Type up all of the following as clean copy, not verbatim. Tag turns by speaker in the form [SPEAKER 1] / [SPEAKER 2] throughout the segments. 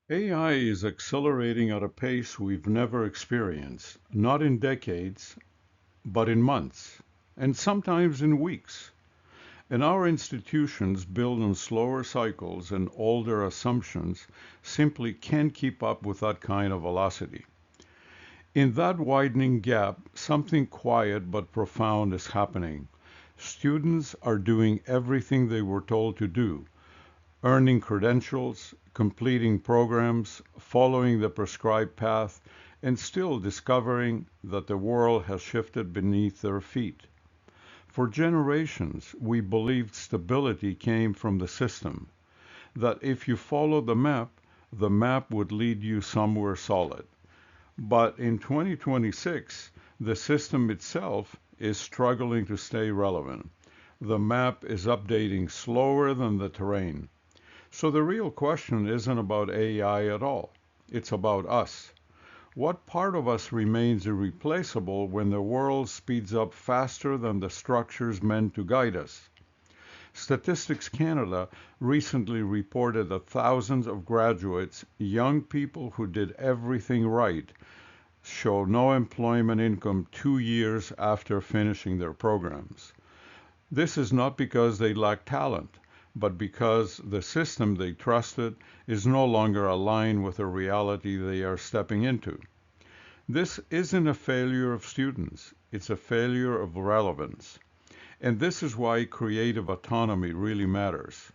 [SPEAKER 1] AI is accelerating at a pace we've never experienced, not in decades, but in months, and sometimes in weeks. And our institutions built on slower cycles and older assumptions simply can't keep up with that kind of velocity. In that widening gap, something quiet but profound is happening. Students are doing everything they were told to do, earning credentials, completing programs, following the prescribed path, and still discovering that the world has shifted beneath their feet. For generations, we believed stability came from the system, that if you followed the map would lead you somewhere solid. But in 2026, the system itself is struggling to stay relevant. The map is updating slower than the terrain. So the real question isn't about AI at all. It's about us. What part of us remains irreplaceable when the world speeds up faster than the structures meant to guide us? Statistics Canada recently reported that thousands of graduates, young people who did everything right, show no employment income 2 years after finishing their programs. This is not because they lack talent, but because the system they trusted is no longer aligned with the reality they are stepping into. This isn't a failure of students, it's a failure of relevance. And this is why creative autonomy really matters.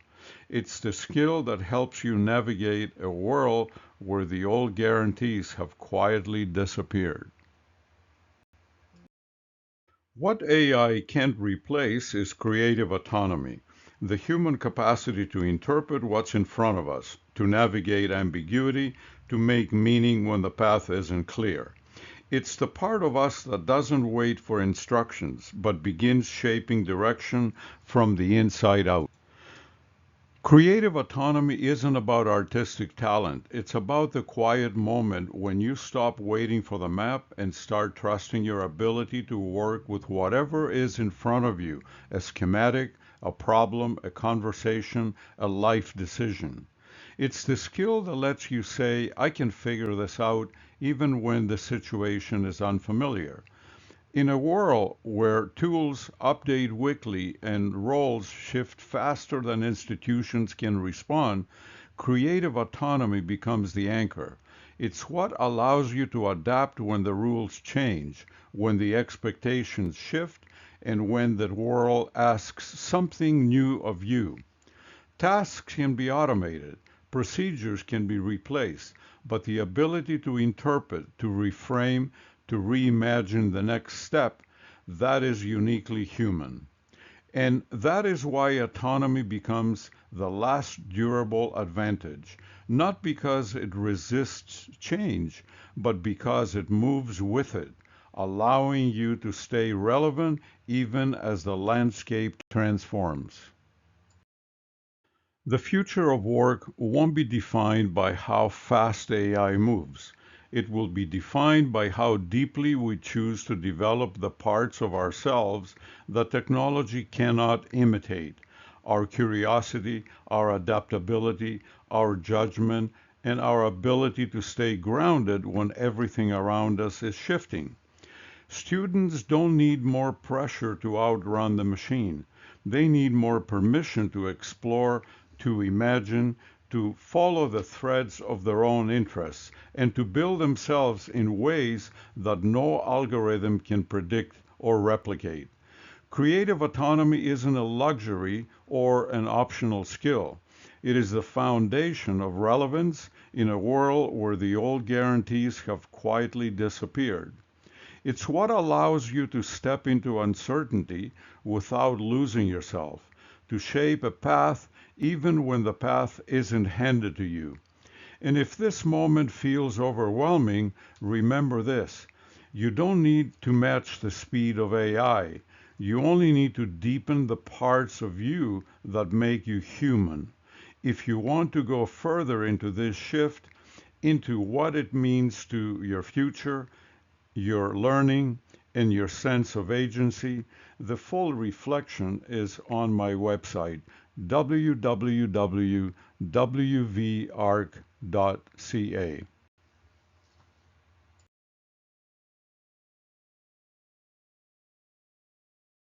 [SPEAKER 1] It's the skill that helps you navigate a world where the old guarantees have quietly disappeared. What AI can't replace is creative autonomy, the human capacity to interpret what's in front of us, to navigate ambiguity, to make meaning when the path isn't clear. It's the part of us that doesn't wait for instructions, but begins shaping direction from the inside out. Creative autonomy isn't about artistic talent. It's about the quiet moment when you stop waiting for the map and start trusting your ability to work with whatever is in front of you, a schematic, a problem, a conversation, a life decision. It's the skill that lets you say, I can figure this out even when the situation is unfamiliar. In a world where tools update weekly and roles shift faster than institutions can respond, creative autonomy becomes the anchor. It's what allows you to adapt when the rules change, when the expectations shift, and when the world asks something new of you. Tasks can be automated, procedures can be replaced, but the ability to interpret, to reframe, to reimagine the next step, that is uniquely human. And that is why autonomy becomes the last durable advantage, not because it resists change, but because it moves with it, allowing you to stay relevant even as the landscape transforms. The future of work won't be defined by how fast AI moves. It will be defined by how deeply we choose to develop the parts of ourselves that technology cannot imitate: our curiosity, our adaptability, our judgment, and our ability to stay grounded when everything around us is shifting. Students don't need more pressure to outrun the machine. They need more permission to explore, to imagine, to follow the threads of their own interests, and to build themselves in ways that no algorithm can predict or replicate. Creative autonomy isn't a luxury or an optional skill. It is the foundation of relevance in a world where the old guarantees have quietly disappeared. It's what allows you to step into uncertainty without losing yourself, to shape a path even when the path isn't handed to you. And if this moment feels overwhelming, remember this: you don't need to match the speed of AI. You only need to deepen the parts of you that make you human. If you want to go further into this shift, into what it means to your future, your learning, and your sense of agency, the full reflection is on my website, www.wvarc.ca. relevance.ca.